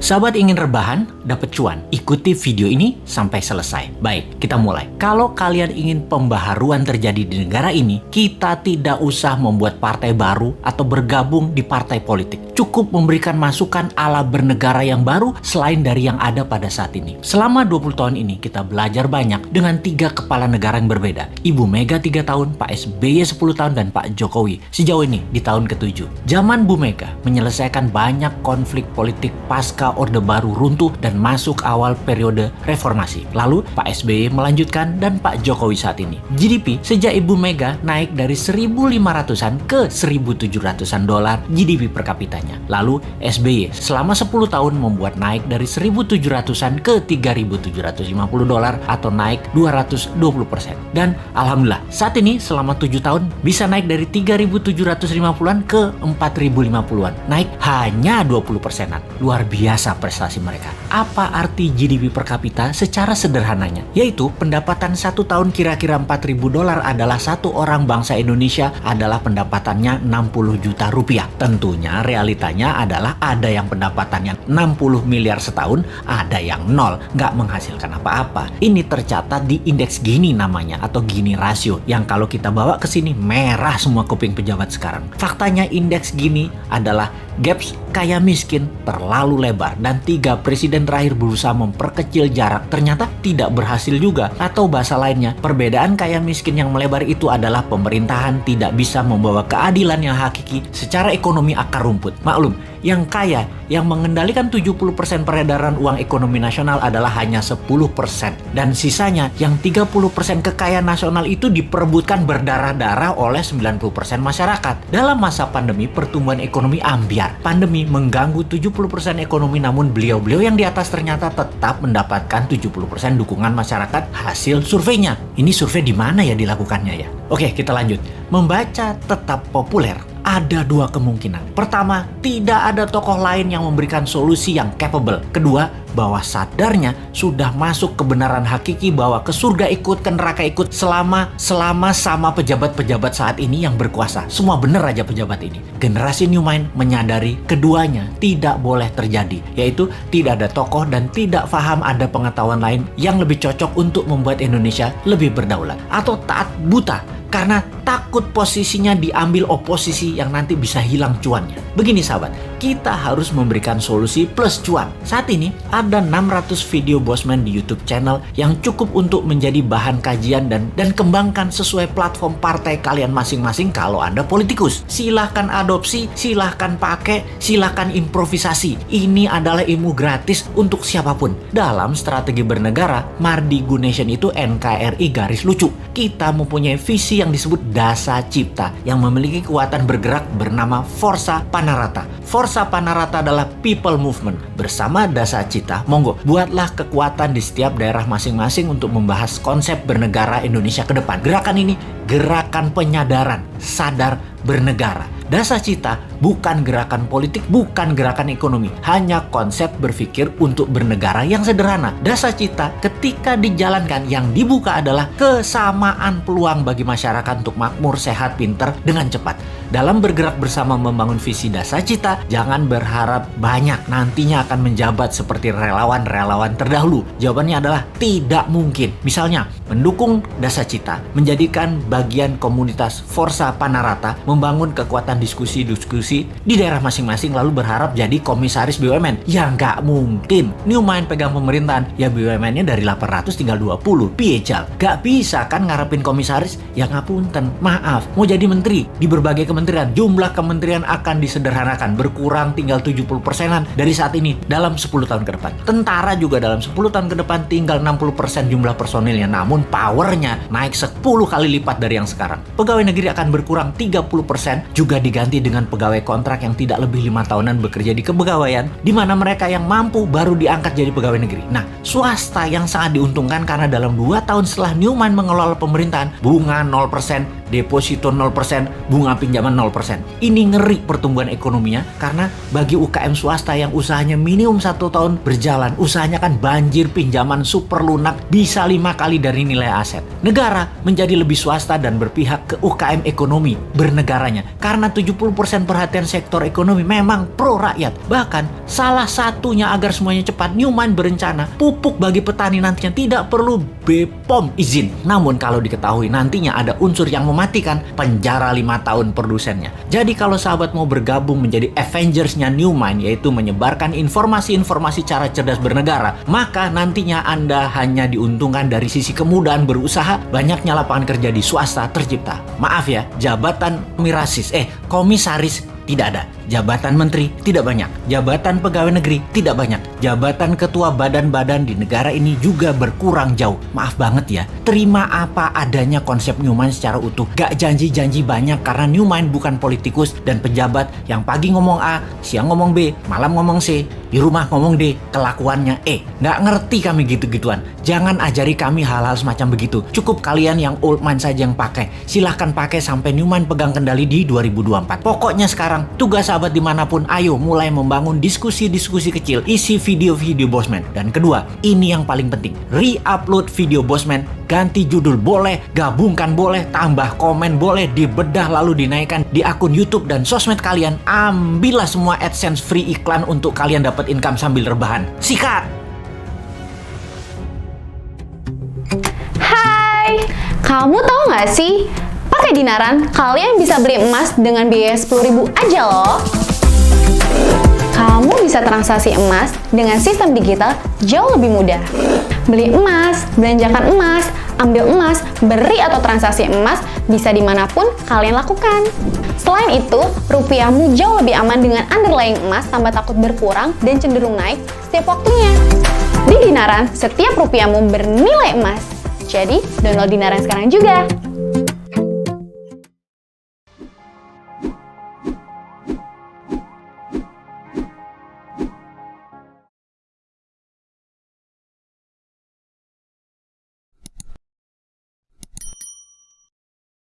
Sahabat ingin rebahan, dapat cuan? Ikuti video ini sampai selesai. Baik, kita mulai. Kalau kalian ingin pembaharuan terjadi di negara ini, kita tidak usah membuat partai baru atau bergabung di partai politik. Cukup memberikan masukan ala bernegara yang baru selain dari yang ada pada saat ini. Selama 20 tahun ini kita belajar banyak dengan 3 kepala negara yang berbeda. Ibu Mega 3 tahun, Pak SBY 10 tahun, dan Pak Jokowi sejauh ini di tahun ke-7. Zaman Bu Mega menyelesaikan banyak konflik politik pasca Orde Baru runtuh dan masuk awal periode reformasi. Lalu Pak SBY melanjutkan dan Pak Jokowi saat ini. GDP sejak Ibu Mega naik dari 1.500-an ke 1.700-an dolar GDP per kapitanya. Lalu SBY selama 10 tahun membuat naik dari 1.700-an ke 3.750 dolar atau naik 220%. Dan alhamdulillah saat ini selama 7 tahun bisa naik dari 3.750-an ke 4.050-an. Naik hanya 20%-an. Luar biasa prestasi mereka. Apa arti GDP per kapita secara sederhananya? Yaitu pendapatan 1 tahun kira-kira 4.000 dolar adalah satu orang bangsa Indonesia adalah pendapatannya 60 juta rupiah. Tentunya realitanya adalah ada yang pendapatannya 60 miliar setahun, ada yang nol, nggak menghasilkan apa-apa. Ini tercatat di indeks Gini namanya atau Gini rasio yang kalau kita bawa ke sini merah semua kuping pejabat sekarang. Faktanya indeks Gini adalah gaps kaya miskin terlalu lebar dan 3 presiden terakhir berusaha memperkecil jarak ternyata tidak berhasil juga. Atau bahasa lainnya, perbedaan kaya miskin yang melebar itu adalah pemerintahan tidak bisa membawa keadilan yang hakiki secara ekonomi akar rumput. Maklum, yang kaya yang mengendalikan 70% peredaran uang ekonomi nasional adalah hanya 10% dan sisanya yang 30% kekayaan nasional itu diperebutkan berdarah-darah oleh 90% masyarakat. Dalam masa pandemi, pertumbuhan ekonomi ambyar. Pandemi mengganggu 70% ekonomi, namun beliau-beliau yang di atas ternyata tetap mendapatkan 70% dukungan masyarakat hasil surveinya. Ini survei di mana ya dilakukannya ya? Oke, kita lanjut. Membaca tetap populer. Ada 2 kemungkinan. Pertama, tidak ada tokoh lain yang memberikan solusi yang capable. Kedua, bahwa sadarnya sudah masuk kebenaran hakiki bahwa ke surga ikut, ke neraka ikut selama sama pejabat-pejabat saat ini yang berkuasa. Semua bener aja pejabat ini. Generasi New Mind menyadari keduanya tidak boleh terjadi, yaitu tidak ada tokoh dan tidak paham ada pengetahuan lain yang lebih cocok untuk membuat Indonesia lebih berdaulat. Atau taat buta karena takut posisinya diambil oposisi yang nanti bisa hilang cuannya. Begini sahabat, kita harus memberikan solusi plus cuan. Saat ini ada 600 video Bosman di YouTube channel yang cukup untuk menjadi bahan kajian dan kembangkan sesuai platform partai kalian masing-masing kalau Anda politikus. Silahkan adopsi, silahkan pakai, silahkan improvisasi. Ini adalah ilmu gratis untuk siapapun. Dalam strategi bernegara, Mardi Gunation itu NKRI garis lucu. Kita mempunyai visi yang disebut Dasa Cipta yang memiliki kekuatan bergerak bernama Forza Panarata. Forza Panarata adalah people movement. Bersama Dasa Cipta, monggo buatlah kekuatan di setiap daerah masing-masing untuk membahas konsep bernegara Indonesia ke depan. Gerakan ini gerakan penyadaran, sadar bernegara. Dasa Cipta bukan gerakan politik, bukan gerakan ekonomi, hanya konsep berpikir untuk bernegara yang sederhana. Dasa Cipta ketika dijalankan yang dibuka adalah kesamaan peluang bagi masyarakat untuk makmur, sehat, pinter dengan cepat. Dalam bergerak bersama membangun visi Dasa Cipta, jangan berharap banyak nantinya akan menjabat seperti relawan-relawan terdahulu. Jawabannya adalah tidak mungkin. Misalnya, mendukung Dasa Cipta, menjadikan bagian komunitas Forza Panarata, membangun kekuatan diskusi-diskusi di daerah masing-masing lalu berharap jadi komisaris BUMN. Ya nggak mungkin. New Mind pegang pemerintahan, ya BUMN-nya dari 800 tinggal 20. Piejal. Gak bisa kan ngarepin komisaris? Ya ngapunten, maaf. Mau jadi menteri di berbagai kementerian, jumlah kementerian akan disederhanakan, berkurang tinggal 70%-an dari saat ini dalam 10 tahun ke depan. Tentara juga dalam 10 tahun ke depan tinggal 60% jumlah personilnya, namun powernya naik 10 kali lipat dari yang sekarang. Pegawai negeri akan berkurang 30%, juga diganti dengan pegawai kontrak yang tidak lebih 5 tahunan bekerja di kepegawaian, di mana mereka yang mampu baru diangkat jadi pegawai negeri. Nah, swasta yang sangat diuntungkan karena dalam 2 tahun setelah New Mind mengelola pemerintahan, bunga 0%, deposito 0%, bunga pinjaman 0%. Ini ngeri pertumbuhan ekonominya karena bagi UKM swasta yang usahanya minimum 1 tahun berjalan, usahanya kan banjir pinjaman super lunak bisa 5 kali dari nilai aset. Negara menjadi lebih swasta dan berpihak ke UKM ekonomi bernegaranya karena 70% perhatian sektor ekonomi memang pro rakyat. Bahkan salah satunya agar semuanya cepat, Newmine berencana pupuk bagi petani nantinya tidak perlu BPOM izin. Namun kalau diketahui nantinya ada unsur yang mematikan, penjara 5 tahun produsennya. Jadi kalau sahabat mau bergabung menjadi Avengers-nya Newmine, yaitu menyebarkan informasi-informasi cara cerdas bernegara, maka nantinya Anda hanya diuntungkan dari sisi kemudahan berusaha, banyaknya lapangan kerja di swasta tercipta. Maaf ya, jabatan komisaris tidak ada. Jabatan menteri tidak banyak. Jabatan pegawai negeri tidak banyak. Jabatan ketua badan-badan di negara ini juga berkurang jauh. Maaf banget ya. Terima apa adanya konsep Newmine secara utuh. Gak janji-janji banyak karena Newmine bukan politikus dan pejabat yang pagi ngomong A, siang ngomong B, malam ngomong C, di rumah ngomong D, kelakuannya E. Gak ngerti kami gitu-gituan. Jangan ajari kami hal-hal semacam begitu. Cukup kalian yang old mind saja yang pakai. Silahkan pakai sampai Newmine pegang kendali di 2024. Pokoknya sekarang tugas sahabat dimanapun, ayo mulai membangun diskusi-diskusi kecil, isi video-video Bosman. Dan kedua, ini yang paling penting, re-upload video Bosman, ganti judul boleh, gabungkan boleh, tambah komen boleh, dibedah lalu dinaikkan di akun YouTube dan sosmed kalian. Ambillah semua AdSense free iklan untuk kalian dapat income sambil rebahan. Sikat! Hai, kamu tahu nggak sih? Pakai Dinaran, kalian bisa beli emas dengan biaya 10.000 aja loh. Kamu bisa transaksi emas dengan sistem digital jauh lebih mudah. Beli emas, belanjakan emas, ambil emas, beri atau transaksi emas bisa dimanapun kalian lakukan. Selain itu, rupiahmu jauh lebih aman dengan underlying emas tanpa takut berkurang dan cenderung naik setiap waktunya. Di Dinaran, setiap rupiahmu bernilai emas. Jadi, download Dinaran sekarang juga.